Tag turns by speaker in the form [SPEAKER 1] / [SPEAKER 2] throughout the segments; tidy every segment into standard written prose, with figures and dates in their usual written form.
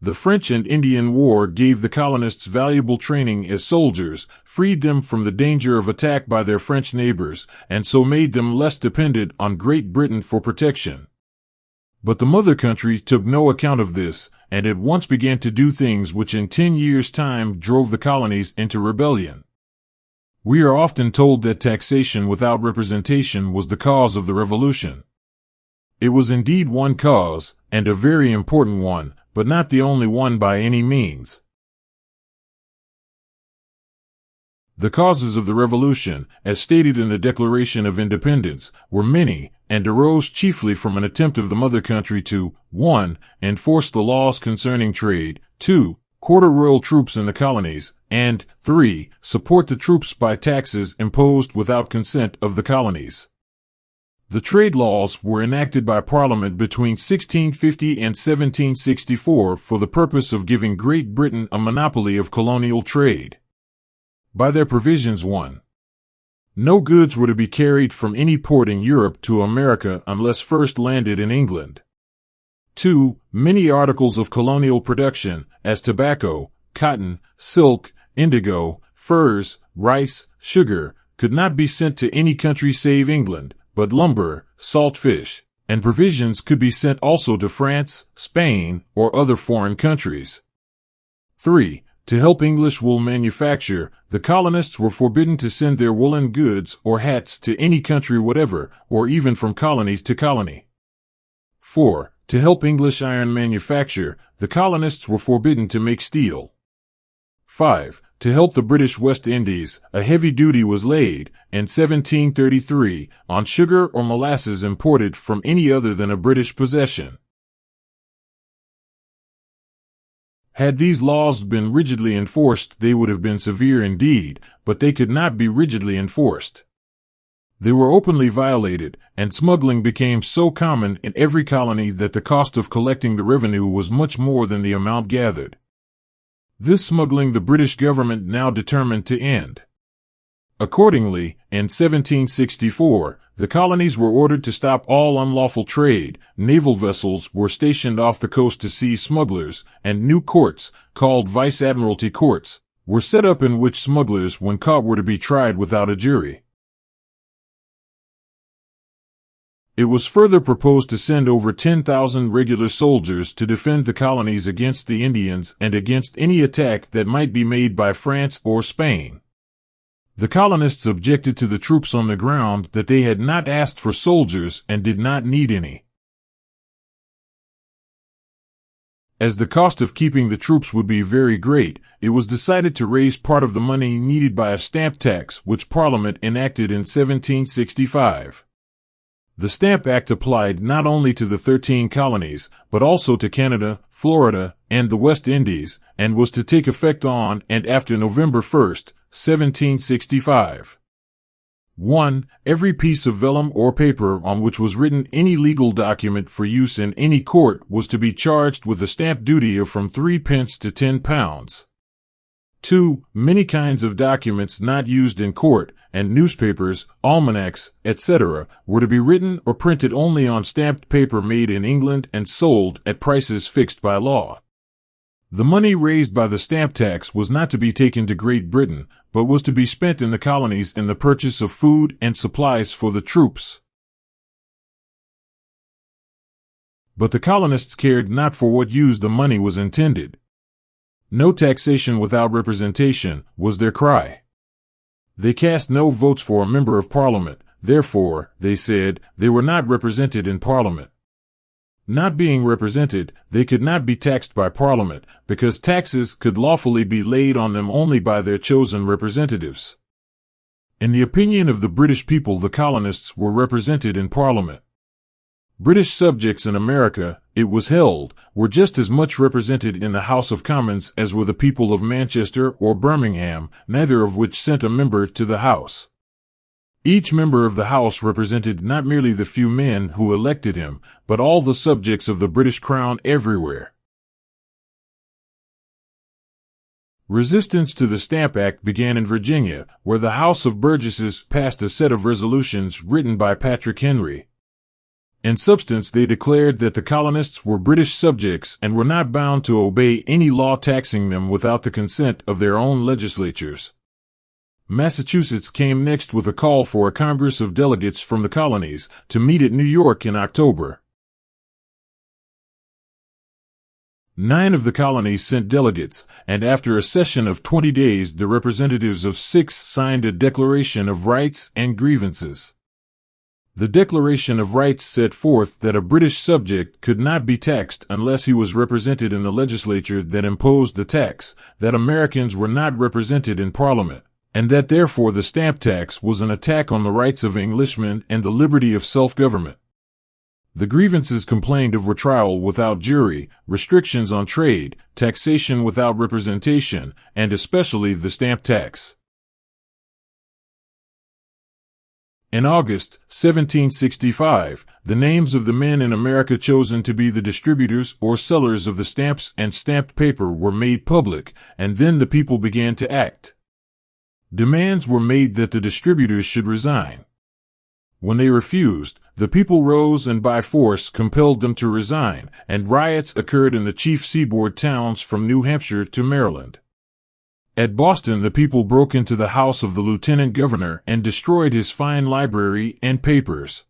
[SPEAKER 1] The French and Indian War gave the colonists valuable training as soldiers, freed them from the danger of attack by their French neighbors, and so made them less dependent on Great Britain for protection. But the mother country took no account of this, and at once began to do things which in 10 years' time drove the colonies into rebellion. We are often told that taxation without representation was the cause of the revolution. It was indeed one cause, and a very important one, but not the only one by any means. The causes of the revolution, as stated in the Declaration of Independence, were many, and arose chiefly from an attempt of the mother country to 1. Enforce the laws concerning trade, 2. Quarter royal troops in the colonies, and 3. Support the troops by taxes imposed without consent of the colonies. The trade laws were enacted by Parliament between 1650 and 1764 for the purpose of giving Great Britain a monopoly of colonial trade. By their provisions 1. No goods were to be carried from any port in Europe to America unless first landed in England. 2. Many articles of colonial production, as tobacco, cotton, silk, indigo, furs, rice, sugar, could not be sent to any country save England, but lumber, salt fish, and provisions could be sent also to France, Spain, or other foreign countries. 3. To help English wool manufacture, the colonists were forbidden to send their woolen goods or hats to any country whatever, or even from colony to colony. 4. To help English iron manufacture, the colonists were forbidden to make steel. 5. To help the British West Indies, a heavy duty was laid, in 1733, on sugar or molasses imported from any other than a British possession. Had these laws been rigidly enforced, they would have been severe indeed, but they could not be rigidly enforced. They were openly violated, and smuggling became so common in every colony that the cost of collecting the revenue was much more than the amount gathered. This smuggling the British government now determined to end. Accordingly, in 1764, the colonies were ordered to stop all unlawful trade, naval vessels were stationed off the coast to seize smugglers, and new courts, called vice-admiralty courts, were set up in which smugglers, when caught, were to be tried without a jury. It was further proposed to send over 10,000 regular soldiers to defend the colonies against the Indians and against any attack that might be made by France or Spain. The colonists objected to the troops on the ground that they had not asked for soldiers and did not need any. As the cost of keeping the troops would be very great, it was decided to raise part of the money needed by a stamp tax which Parliament enacted in 1765. The Stamp Act applied not only to the 13 colonies, but also to Canada, Florida, and the West Indies, and was to take effect on and after November 1, 1765. 1. Every piece of vellum or paper on which was written any legal document for use in any court was to be charged with a stamp duty of from 3 pence to 10 pounds. 2. Many kinds of documents not used in court, and newspapers, almanacs, etc., were to be written or printed only on stamped paper made in England and sold at prices fixed by law. The money raised by the stamp tax was not to be taken to Great Britain, but was to be spent in the colonies in the purchase of food and supplies for the troops. But the colonists cared not for what use the money was intended. No taxation without representation was their cry. They cast no votes for a member of Parliament, therefore, they said, they were not represented in Parliament. Not being represented, they could not be taxed by Parliament, because taxes could lawfully be laid on them only by their chosen representatives. In the opinion of the British people, the colonists were represented in Parliament. British subjects in America, it was held, were just as much represented in the House of Commons as were the people of Manchester or Birmingham, neither of which sent a member to the House. Each member of the House represented not merely the few men who elected him, but all the subjects of the British Crown everywhere. Resistance to the Stamp Act began in Virginia, where the House of Burgesses passed a set of resolutions written by Patrick Henry. In substance, they declared that the colonists were British subjects and were not bound to obey any law taxing them without the consent of their own legislatures. Massachusetts came next with a call for a Congress of delegates from the colonies to meet at New York in October. 9 of the colonies sent delegates, and after a session of 20 days, the representatives of 6 signed a Declaration of Rights and Grievances. The Declaration of Rights set forth that a British subject could not be taxed unless he was represented in the legislature that imposed the tax, that Americans were not represented in Parliament, and that therefore the stamp tax was an attack on the rights of Englishmen and the liberty of self-government. The grievances complained of retrial without jury, restrictions on trade, taxation without representation, and especially the stamp tax. In August 1765, the names of the men in America chosen to be the distributors or sellers of the stamps and stamped paper were made public, and then the people began to act. Demands were made that the distributors should resign. When they refused, the people rose and by force compelled them to resign, and riots occurred in the chief seaboard towns from New Hampshire to Maryland. At Boston, the people broke into the house of the lieutenant governor and destroyed his fine library and papers.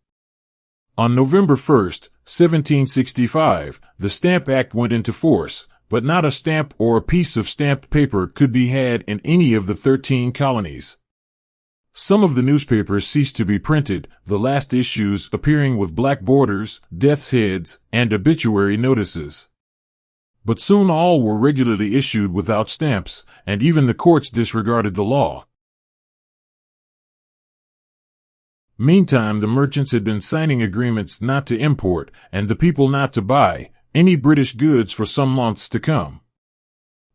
[SPEAKER 1] On November 1, 1765, the Stamp Act went into force, but not a stamp or a piece of stamped paper could be had in any of the 13 colonies. Some of the newspapers ceased to be printed, the last issues appearing with black borders, death's heads, and obituary notices. But soon all were regularly issued without stamps, and even the courts disregarded the law. Meantime, the merchants had been signing agreements not to import, and the people not to buy, any British goods for some months to come.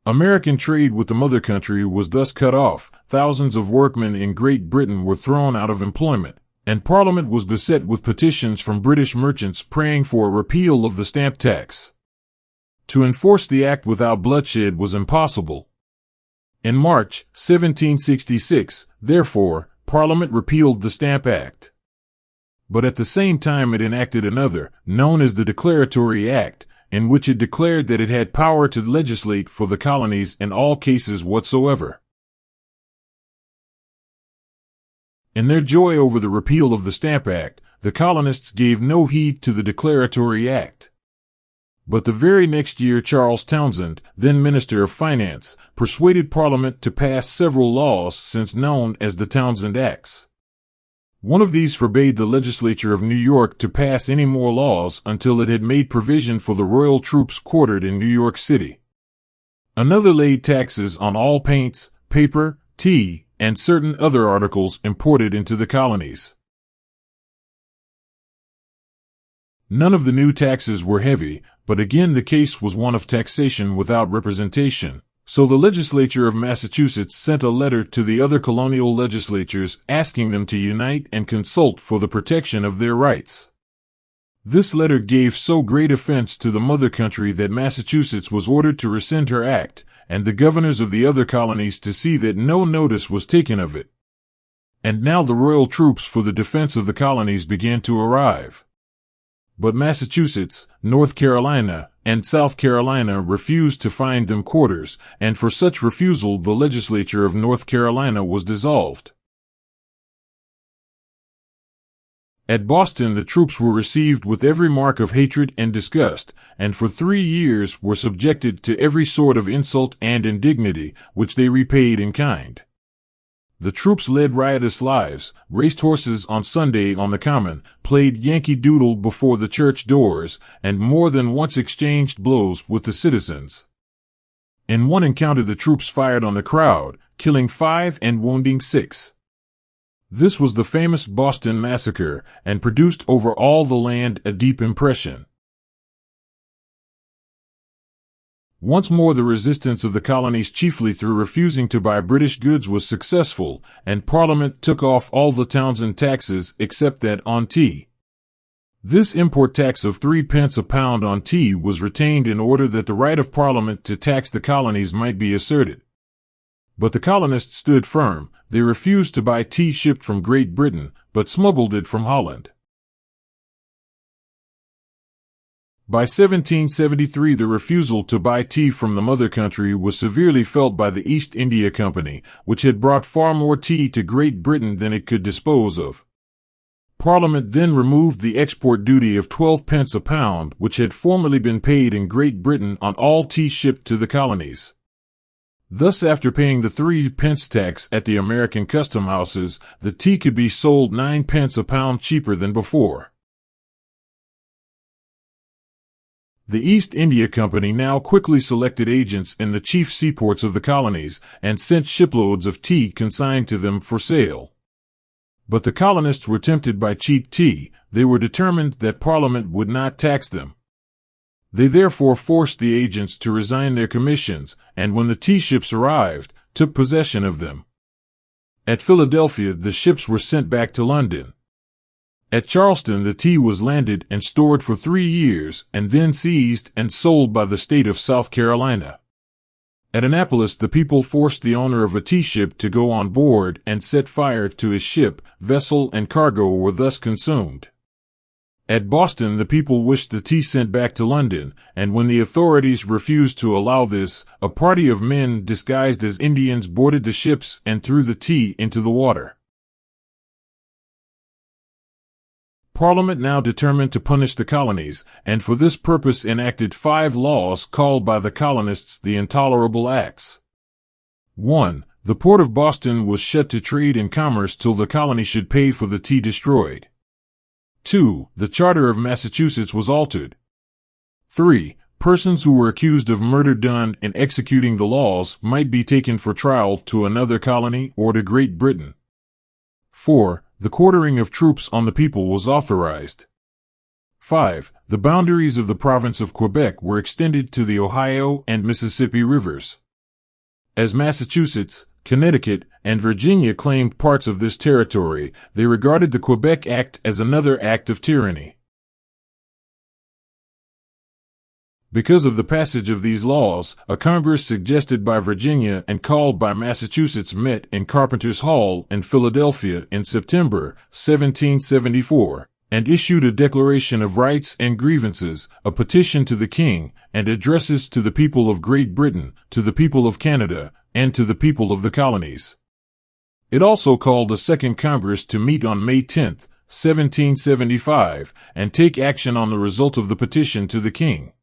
[SPEAKER 1] American trade with the mother country was thus cut off, thousands of workmen in Great Britain were thrown out of employment, and Parliament was beset with petitions from British merchants praying for a repeal of the stamp tax. To enforce the act without bloodshed was impossible. In March 1766, therefore, Parliament repealed the Stamp Act. But at the same time it enacted another, known as the Declaratory Act, in which it declared that it had power to legislate for the colonies in all cases whatsoever. In their joy over the repeal of the Stamp Act, the colonists gave no heed to the Declaratory Act. But the very next year Charles Townshend, then Minister of Finance, persuaded Parliament to pass several laws since known as the Townshend Acts. One of these forbade the legislature of New York to pass any more laws until it had made provision for the royal troops quartered in New York City. Another laid taxes on all paints, paper, tea, and certain other articles imported into the colonies. None of the new taxes were heavy, but again the case was one of taxation without representation. So the legislature of Massachusetts sent a letter to the other colonial legislatures asking them to unite and consult for the protection of their rights. This letter gave so great offense to the mother country that Massachusetts was ordered to rescind her act, and the governors of the other colonies to see that no notice was taken of it. And now the royal troops for the defense of the colonies began to arrive. But Massachusetts, North Carolina, and South Carolina refused to find them quarters, and for such refusal the legislature of North Carolina was dissolved. At Boston the troops were received with every mark of hatred and disgust, and for 3 years were subjected to every sort of insult and indignity, which they repaid in kind. The troops led riotous lives, raced horses on Sunday on the Common, played Yankee Doodle before the church doors, and more than once exchanged blows with the citizens. In one encounter the troops fired on the crowd, killing 5 and wounding 6. This was the famous Boston Massacre, and produced over all the land a deep impression. Once more the resistance of the colonies chiefly through refusing to buy British goods was successful, and Parliament took off all the Townshend taxes except that on tea. This import tax of 3 pence a pound on tea was retained in order that the right of Parliament to tax the colonies might be asserted. But the colonists stood firm. They refused to buy tea shipped from Great Britain, but smuggled it from Holland. By 1773, the refusal to buy tea from the mother country was severely felt by the East India Company, which had brought far more tea to Great Britain than it could dispose of. Parliament then removed the export duty of 12 pence a pound, which had formerly been paid in Great Britain on all tea shipped to the colonies. Thus, after paying the 3 pence tax at the American custom houses, the tea could be sold 9 pence a pound cheaper than before. The East India Company now quickly selected agents in the chief seaports of the colonies and sent shiploads of tea consigned to them for sale. But the colonists were tempted by cheap tea. They were determined that Parliament would not tax them. They therefore forced the agents to resign their commissions, and when the tea ships arrived, took possession of them. At Philadelphia, the ships were sent back to London. At Charleston, the tea was landed and stored for 3 years, and then seized and sold by the state of South Carolina. At Annapolis, the people forced the owner of a tea ship to go on board and set fire to his ship. Vessel and cargo were thus consumed. At Boston, the people wished the tea sent back to London, and when the authorities refused to allow this, a party of men disguised as Indians boarded the ships and threw the tea into the water. Parliament now determined to punish the colonies, and for this purpose enacted 5 laws called by the colonists the Intolerable Acts. 1. The port of Boston was shut to trade and commerce till the colony should pay for the tea destroyed. 2. The charter of Massachusetts was altered. 3. Persons who were accused of murder done in executing the laws might be taken for trial to another colony or to Great Britain. 4. The quartering of troops on the people was authorized. 5. The boundaries of the province of Quebec were extended to the Ohio and Mississippi rivers. As Massachusetts, Connecticut, and Virginia claimed parts of this territory, they regarded the Quebec Act as another act of tyranny. Because of the passage of these laws, a Congress suggested by Virginia and called by Massachusetts met in Carpenter's Hall in Philadelphia in September 1774, and issued a Declaration of Rights and Grievances, a petition to the King, and addresses to the people of Great Britain, to the people of Canada, and to the people of the colonies. It also called a second Congress to meet on May 10, 1775, and take action on the result of the petition to the King.